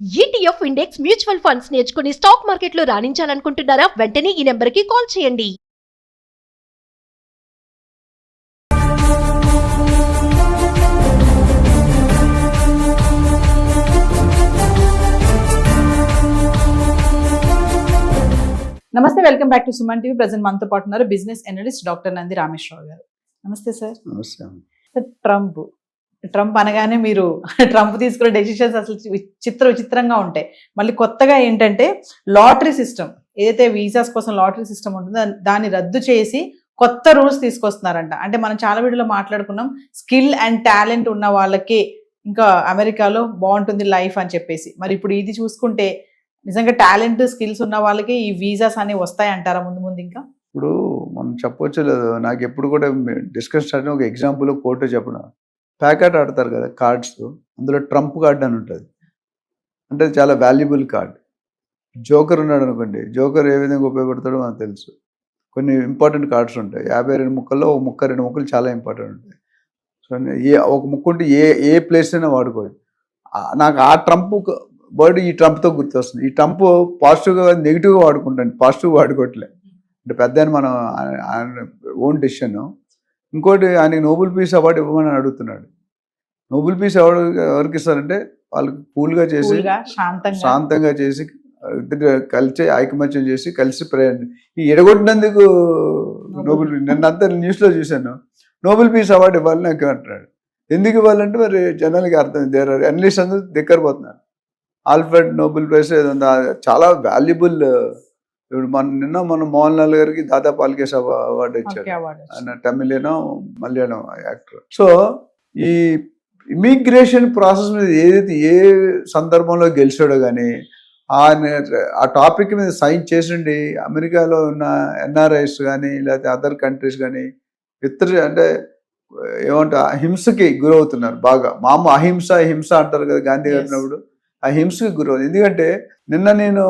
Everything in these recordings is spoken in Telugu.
ఈటీఎఫ్ ఇండెక్స్ మ్యూచువల్ ఫండ్స్ నేర్చుకుని స్టాక్ మార్కెట్లో రాణించాలనుకుంటున్నారా? వెంటనే ఈ నెంబర్కి కాల్ చేయండి. నమస్తే, welcome back to Suman TV. Present మనతో పాటు ఉన్నారు business analyst doctor Nandi Rameshwar Rao గారు. నమస్తే సార్. నమస్తే. సార్, ట్రంప్ అనగానే మీరు ట్రంప్ తీసుకునే డెసిషన్స్ అసలు విచిత్రంగా ఉంటాయి. మళ్ళీ కొత్తగా ఏంటంటే లాటరీ సిస్టమ్, ఏదైతే వీసాస్ కోసం లాటరీ సిస్టమ్ ఉంటుందో దాన్ని రద్దు చేసి కొత్త రూల్స్ తీసుకొస్తున్నారంట. అంటే మనం చాలా వీడియోలో మాట్లాడుకున్నాం, స్కిల్ అండ్ టాలెంట్ ఉన్న వాళ్ళకి ఇంకా అమెరికాలో బాగుంటుంది లైఫ్ అని చెప్పేసి. మరి ఇప్పుడు ఇది చూసుకుంటే నిజంగా టాలెంట్ స్కిల్స్ ఉన్న వాళ్ళకి ఈ వీసాస్ అనేవి వస్తాయి అంటారా ముందు ముందు? ఇంకా ఇప్పుడు మనం చెప్పొచ్చు లేదు, నాకు ఎప్పుడు కూడా డిస్కస్ స్టార్ట్ ఒక ఎగ్జాంపుల్ కోర్టు చెప్పడం, ప్యాకెట్ ఆడతారు కదా కార్డ్స్, అందులో ట్రంప్ కార్డ్ అని ఉంటుంది. అంటే చాలా వాల్యుబుల్ కార్డ్. జోకర్ ఉన్నాడు అనుకోండి, జోకర్ ఏ విధంగా ఉపయోగపడతాడో మనకు తెలుసు. కొన్ని ఇంపార్టెంట్ కార్డ్స్ ఉంటాయి, 52 ముక్కల్లో ఒక ముక్క 2 ముక్కలు చాలా ఇంపార్టెంట్ ఉంటాయి. సో ఒక ముక్క ఉంటే ఏ ప్లేస్ అయినా వాడుకోవచ్చు. నాకు ఆ ట్రంప్ వర్డ్ ఈ ట్రంప్తో గుర్తొస్తుంది. ఈ ట్రంప్ పాజిటివ్గా నెగిటివ్గా వాడుకుంటాను, పాజిటివ్ వాడుకోవట్లే. అంటే పెద్ద మన ఓన్ డెసిషన్. ఇంకోటి, ఆయనకి నోబెల్ పీస్ అవార్డు ఇవ్వమని అడుగుతున్నాడు. నోబెల్ పీస్ అవార్డు ఎవరికి ఇస్తారంటే వాళ్ళకి కూల్గా చేసి, శాంతంగా చేసి, కలిసి ఐకమత్యం చేసి కలిసి ప్రయాణం. ఈ ఎడగొట్టినందుకు నోబెల్ పీస్, నిన్నంతా న్యూస్లో చూశాను, నోబెల్ పీస్ అవార్డు ఇవ్వాలని నాకు అంటున్నాడు. ఎందుకు ఇవ్వాలంటే మరి జనాలకి అర్థం, దేర్ అనలిస్ట్ అందరూ దగ్గరపోతున్నారు. ఆల్ఫ్రెడ్ నోబెల్ ప్రైజ్ ఏదో చాలా వాల్యుబుల్. ఇప్పుడు మన మోహన్ లాల్ గారికి దాదా పాల్కేస్ అవార్డు ఇచ్చాడు, ఆయన తమిళేనో మలయాళం యాక్టర్. సో ఈ ఇమిగ్రేషన్ ప్రాసెస్ మీద ఏదైతే ఏ సందర్భంలో గెలిచాడో కానీ ఆ టాపిక్ మీద సైన్ చేసిండి అమెరికాలో ఉన్న ఎన్ఆర్ఐస్ కానీ లేకపోతే అదర్ కంట్రీస్ కానీ అంటే ఏమంటారు, హింసకి గురవుతున్నారు బాగా. అహింస హింస అంటారు కదా గాంధీ గారినప్పుడు, ఆ హింసకి గురవుతుంది. ఎందుకంటే నిన్న నేను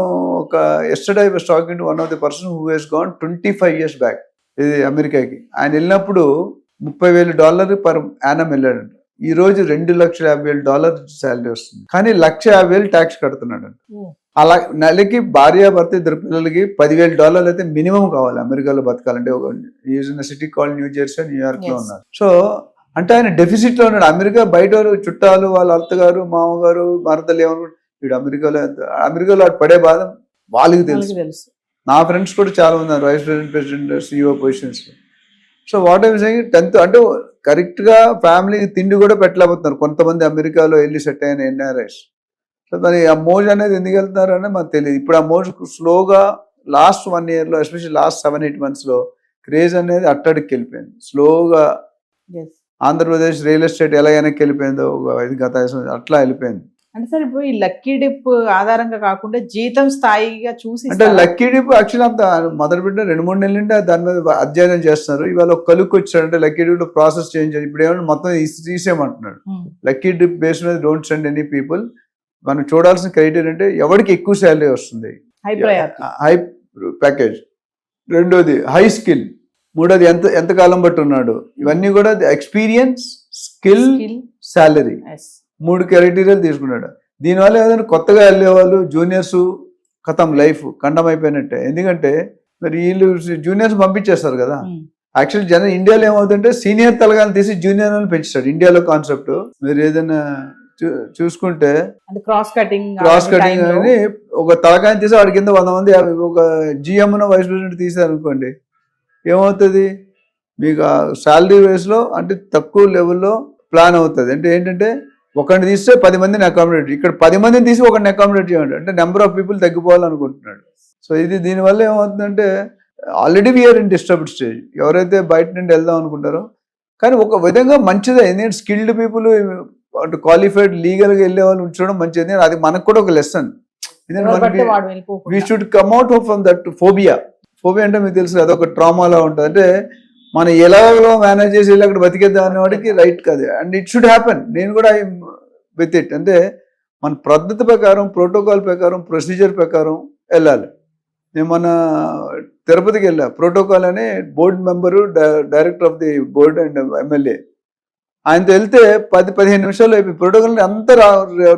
yesterday I was talking to one of the person who's హెస్ గాన్ 25 years బ్యాక్ ఇది అమెరికాకి. ఆయన వెళ్ళినప్పుడు $30,000 పర్ యానం వెళ్ళాడంట. ఈ రోజు $2,50,000 శాలరీ వస్తుంది, కానీ $150,000 ట్యాక్స్ కడుతున్నాడు. అలా నెలకి భార్యాభర్త 2 పిల్లలకి $10,000 అయితే మినిమం కావాలి అమెరికాలో బతకాలంటే. City call new Jersey, New York లో ఉన్నారు. సో అంటే ఆయన డెఫిసిట్ లో ఉన్నాడు. అమెరికా బయట చుట్టాలు, వాళ్ళ అత్తగారు, మామగారు, మరదలు ఏమనుకుంటారు, వీడు అమెరికాలో పడే బాధ వాళ్ళకి తెలుసు. నా ఫ్రెండ్స్ కూడా చాలా ఉన్నారు vice president, CEO positions. So what I'm saying, 10th అంటే కరెక్ట్ గా ఫ్యామిలీకి తిండి కూడా పెట్టలేకపోతున్నారు కొంతమంది అమెరికాలో వెళ్ళి సెట్ అయిన ఎన్ఆర్ఐస్. సో మరి ఆ మోజ్ అనేది ఎందుకు వెళ్తున్నారు అనేది మనకు తెలియదు. ఇప్పుడు ఆ మోజ్ స్లోగా లాస్ట్ 1 year లో, ఎస్పెషల్లీ లాస్ట్ 7-8 months లో క్రేజ్ అనేది అట్టడికి వెళ్ళిపోయింది స్లోగా. ఆంధ్రప్రదేశ్ రియల్ ఎస్టేట్ ఎలా వెనక్కి వెళ్ళిపోయిందో 5 గత అట్లా వెళ్ళిపోయింది. అంటే సార్ ఇప్పుడు ఈ లక్కీ డిప్ ఆధారంగా కాకుండా జీతం స్థాయిగా చూసి, అంటే లక్కీ డిప్ యాక్చువల్ అంతా మొదలు పెట్టిన 2-3 నెలల నుండి దాని మీద అధ్యయనం చేస్తున్నారు. ఇవాళ ఒక కలుక్కి వచ్చాడు, అంటే లక్కీ డిప్ ప్రాసెస్ చేంజ్. ఇప్పుడు ఏమన్నా మొత్తం తీసేయమంటున్నాడు. లక్కీ డిప్ బేస్ మీద డోంట్ సెండ్ ఎనీ పీపుల్. మనం చూడాల్సిన క్రైటీరియా అంటే ఎవరికి ఎక్కువ శాలరీ వస్తుంది, హై ప్యాకేజ్. రెండోది హై స్కిల్. మూడోది ఎంత కాలం బట్టి ఉన్నాడు. ఇవన్నీ కూడా ఎక్స్పీరియన్స్, స్కిల్, శాలరీ, 3 క్రైటీరియాలు తీసుకున్నాడు. దీనివల్ల ఏదైనా కొత్తగా వెళ్ళేవాళ్ళు జూనియర్స్ కథం లైఫ్ ఖండం అయిపోయినట్టే. ఎందుకంటే మరి వీళ్ళు జూనియర్స్ పంపించేస్తారు కదా. యాక్చువల్లీ ఇండియాలో ఏమవుతుంటే సీనియర్ తలగాని తీసి జూనియర్ అని పెంచుతాడు ఇండియాలో కాన్సెప్ట్. మీరు ఏదైనా చూసుకుంటే క్రాస్ కటింగ్ అని ఒక తలకాయని తీసి వాడి కింద 100 మంది, ఒక జిఎం వైస్ ప్రెసిడెంట్ తీసారనుకోండి, ఏమవుతుంది మీకు శాలరీ వైజ్లో అంటే తక్కువ లెవెల్లో ప్లాన్ అవుతుంది. అంటే ఏంటంటే ఒకరిని తీస్తే 10 మందిని అకామిడేట్, ఇక్కడ 10 మందిని తీసి ఒకరిని అకామిడేట్ చేయండి, అంటే నెంబర్ ఆఫ్ పీపుల్ తగ్గిపోవాలనుకుంటున్నాడు. సో దీనివల్ల ఏమవుతుందంటే already we are in disturbed stage. ఎవరైతే బయట నుండి వెళ్దాం అనుకుంటారో, కానీ ఒక విధంగా మంచిదే. ఎందుకంటే స్కిల్డ్ పీపుల్, అంటే క్వాలిఫైడ్ లీగల్గా వెళ్ళే వాళ్ళు ఉంచడం మంచిది. అది మనకు కూడా ఒక లెసన్. ఎందుకంటే we should come out from that phobia. Phobia అంటే మీకు తెలుసు కదా, ఒక ట్రామాలా ఉంటుంది. అంటే మనం ఎలాగో మేనేజ్ చేసి వెళ్ళి అక్కడ బతికేద్దాం అనేవాడికి రైట్ కాదు. And it should happen. నేను కూడా విత్ ఇట్. అంటే మన పద్ధతి ప్రకారం, ప్రోటోకాల్ ప్రకారం, ప్రొసీజర్ ప్రకారం వెళ్ళాలి. నేను మన తిరుపతికి వెళ్ళా, ప్రోటోకాల్ అనే board member, director of the board and MLA ఆయనతో వెళ్తే 10-15 నిమిషాలు అయిపోయి ప్రోటోకాల్ అంతా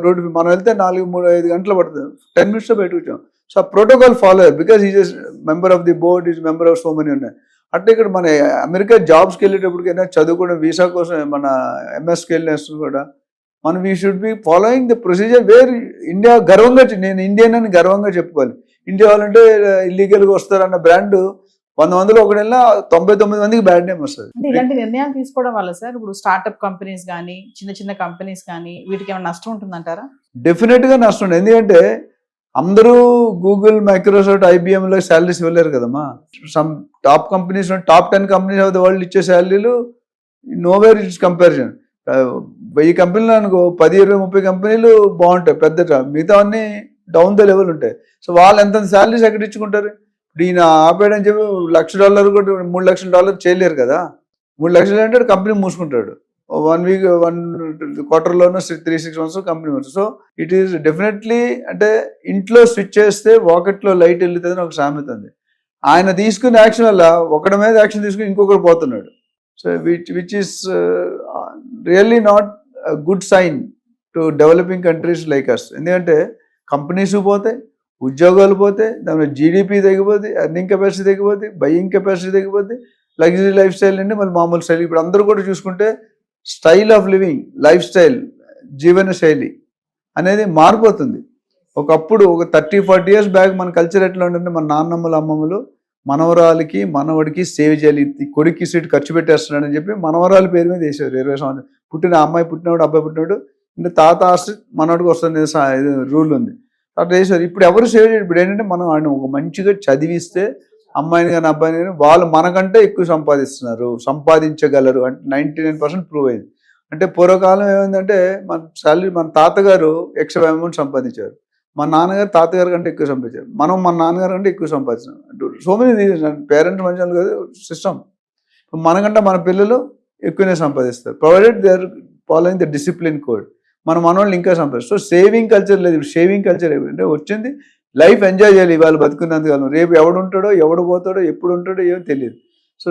రోడ్డు మనం వెళ్తే 4-3-5 గంటలు పడుతుంది, 10 మినిట్స్లో బయటకు వచ్చాం. సో ఆ protocol follow because is member of the board, is member of so many ఉన్నాయి. అంటే ఇక్కడ మన అమెరికా జాబ్స్కి వెళ్ళేటప్పటికైనా చదువుకోవడం వీసా కోసం మన ఎంఎస్కి వెళ్ళినప్పుడు కూడా మనం we should be following the procedure where India గర్వంగా నేను ఇండియన్ అని గర్వంగా చెప్పుకోవాలి. ఇండియా వాళ్ళంటే ఇల్లీగల్గా వస్తారన్న బ్రాండ్ 100 మందిలో ఒకడెల్లా 99 మందికి బ్యాడ్ నేమ్ వస్తుంది. అంటే ఇలాంటి నిర్ణయాలు తీసుకోవడం వల్ల సార్ ఇప్పుడు స్టార్ట్అప్ కంపెనీస్ కానీ చిన్న చిన్న కంపెనీస్ కానీ వీటికి ఏమైనా నష్టం ఉంటుందంటారా? డెఫినెట్గా నష్టం ఉంది. ఎందుకంటే అందరూ గూగుల్, మైక్రోసాఫ్ట్, ఐబిఎంలో శాలరీస్ ఇవ్వలేరు కదమ్మా. Some top companies, top 10 companies of the world ఇచ్చే శాలరీలు నోవేర్ ఇట్స్ కంపారిజన్. 1000 కంపెనీలు అనుకో 10-20-30 కంపెనీలు బాగుంటాయి పెద్ద, మిగతా అన్ని డౌన్ ద లెవెల్ ఉంటాయి. సో వాళ్ళు ఎంత శాలరీస్ ఎక్కడ ఇచ్చుకుంటారు? ఈయన ఆపేయడని చెప్పి $1,00,000 కూడా $3 లక్షలు చేయలేరు కదా. 3 లక్షలు అంటే కంపెనీ మూసుకుంటాడు. 1 వీక్ 1 క్వార్టర్లోనూ 3-6 మంత్స్ కంపెనీ మూసు. సో ఇట్ ఈస్ డెఫినెట్లీ అంటే ఇంట్లో స్విచ్ చేస్తే వాకెట్లో లైట్ వెళ్తుందని ఒక సామెత ఉంది. ఆయన తీసుకునే యాక్షన్ వల్ల ఒకటి మీద యాక్షన్ తీసుకుని ఇంకొకరు పోతున్నాడు. So which is really not good sign to developing countries like us. ఎందుకంటే కంపెనీస్ పోతాయి, ఉద్యోగాలు పోతే, దాని జీడిపి తగ్గిపోతే, ఎర్నింగ్ కెపాసిటీ తగ్గిపోతే, బయింగ్ కెపాసిటీ తగ్గిపోతే, లగ్జరీ లైఫ్ స్టైల్ అండి మళ్ళీ మామూలు స్టైల్. ఇప్పుడు అందరూ కూడా చూసుకుంటే style of living, life style, జీవన శైలి అనేది మారిపోతుంది. ఒకప్పుడు ఒక 30-40 years బ్యాక్ మన కల్చర్ ఎట్లా ఉంటుంటే మన నాన్నమ్మలు, అమ్మమ్మలు మనవరాలకి మనవడికి సేవ్ చేయాలి, కొడుక్కి సీట్ ఖర్చు పెట్టేస్తున్నాడని చెప్పి మనవరాల పేరు మీద వేసేవారు. 20 సంవత్సరాలు పుట్టిన అమ్మాయి పుట్టినవాడు, అబ్బాయి పుట్టినాడు అంటే తాత ఆస్తి మనవాడికి వస్తుంది రూల్ ఉంది. అట్లా వేసారు. ఇప్పుడు ఎవరు సేవ్ చేయరు. ఇప్పుడు ఏంటంటే మనం ఆయన ఒక మంచిగా చదివిస్తే అమ్మాయిని కానీ అబ్బాయిని కానీ వాళ్ళు మనకంటే ఎక్కువ సంపాదించగలరు అంటే 99% ప్రూవ్ అయింది. అంటే పూర్వకాలం ఏమైందంటే మన శాలరీ మన తాతగారు ఎక్స్ట్రా అమౌంట్ సంపాదించారు, మా నాన్నగారు తాతగారు కంటే ఎక్కువ సంపాదించారు, మనం మన నాన్నగారు కంటే ఎక్కువ సంపాదించాం. సో మెనీ పేరెంట్స్ మంచి కాదు సిస్టమ్. మనకంటే మన పిల్లలు ఎక్కువనే సంపాదిస్తారు, provided they are following the discipline code. మన మనవాళ్ళు ఇంకా సంపాదిస్తారు. సో సేవింగ్ కల్చర్ లేదు. ఇప్పుడు షేవింగ్ కల్చర్ అంటే వచ్చింది లైఫ్ ఎంజాయ్ చేయాలి. ఇవాళ బతుకున్నందుకు రేపు ఎవడు ఉంటాడో, ఎవడు పోతాడో, ఎప్పుడు ఉంటాడో ఏమో తెలియదు. So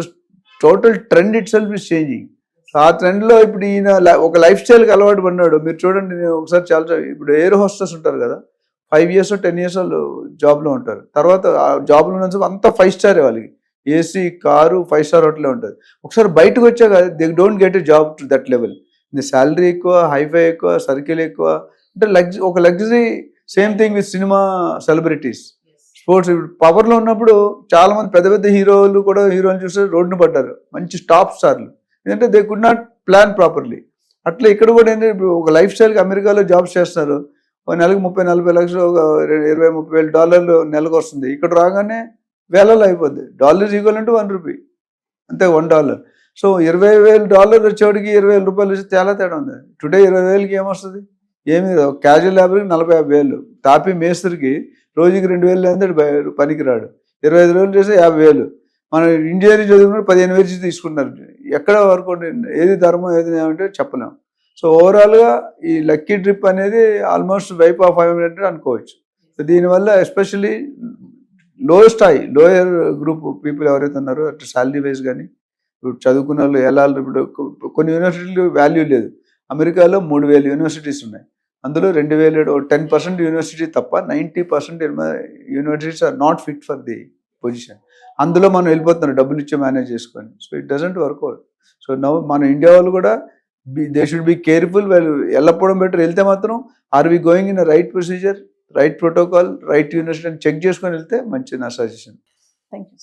total trend it self is changing. So ఆ ట్రెండ్లో ఇప్పుడు ఈయన ఒక లైఫ్ స్టైల్కి అలవాటు పడినాడు. మీరు చూడండి, నేను ఒకసారి చాలా ఇప్పుడు ఎయిర్ హోస్టెస్ ఉంటారు కదా, 5 years 10 years వాళ్ళు జాబ్లో ఉంటారు. తర్వాత ఆ జాబ్లో ఉన్నందుకు అంతా 5 star వాళ్ళకి, ఏసీ, కారు, 5 star హోటలే ఉంటుంది. ఒకసారి బయటకు వచ్చాక they don't get a job to that level. Salary ఎక్కువ, హైఫై ఎక్కువ, సర్కిల్ ఎక్కువ, అంటే ఒక luxury. Same thing with cinema celebrities, sports. ఇప్పుడు పవర్లో ఉన్నప్పుడు చాలా మంది పెద్ద పెద్ద హీరోలు కూడా హీరోలు చూస్తే రోడ్డును పడ్డారు, మంచి టాప్ స్టార్లు. ఎందుకంటే they could not plan properly. అట్లా ఇక్కడ కూడా ఏంటంటే ఇప్పుడు ఒక లైఫ్ స్టైల్కి అమెరికాలో జాబ్స్ చేస్తున్నారు, ఒక నెలకు 30-40 లక్షలు, $20,000-30,000 నెలకు వస్తుంది. ఇక్కడ రాగానే వేలలో అయిపోద్ది. $1 ఈక్వల్ టు $1 అంతే, $1. సో $20,000 వచ్చేవాడికి $20,000 వచ్చి తేడా ఉంది. టుడే 20,000కి ఏమొస్తుంది? ఏమి క్యాజువల్ లేబర్కి 40-50,000, తాపి మేస్త్రికి రోజుకి 2,000 అంటే పనికి రాడు. 25 రోజులు చేస్తే 50,000. మన ఇంజనీరింగ్ చదువుకున్న 15,000 తీసుకున్నారు. ఎక్కడ వరకు ఏది ధర్మం ఏది ఏమంటే చెప్పలేం. సో ఓవరాల్గా ఈ లక్కీ ట్రిప్ అనేది ఆల్మోస్ట్ వైప్ ఆఫ్ 500 అనుకోవచ్చు. సో దీనివల్ల ఎస్పెషల్లీ లోయర్ గ్రూప్ పీపుల్ ఎవరైతే ఉన్నారో అటు శాలరీ వైజ్ కానీ, ఇప్పుడు చదువుకున్న వాళ్ళు ఎలా, ఇప్పుడు కొన్ని యూనివర్సిటీలు వాల్యూ లేదు. అమెరికాలో 3,000 యూనివర్సిటీస్ ఉన్నాయి, అందులో 2,000 10% యూనివర్సిటీ తప్ప 90% universities are not fit for the position. అందులో మనం వెళ్ళిపోతున్నాం డబ్బులు ఇచ్చి మేనేజ్ చేసుకొని. So it doesn't work out. So now మన ఇండియా వాళ్ళు కూడా దే షుడ్ బి కేర్ఫుల్. వాళ్ళు వెళ్ళకపోవడం బెటర్. వెళ్తే మాత్రం are we going in right procedure, right protocol, right university అని చెక్ చేసుకొని వెళ్తే మంచి నా సజెషన్. Thank you.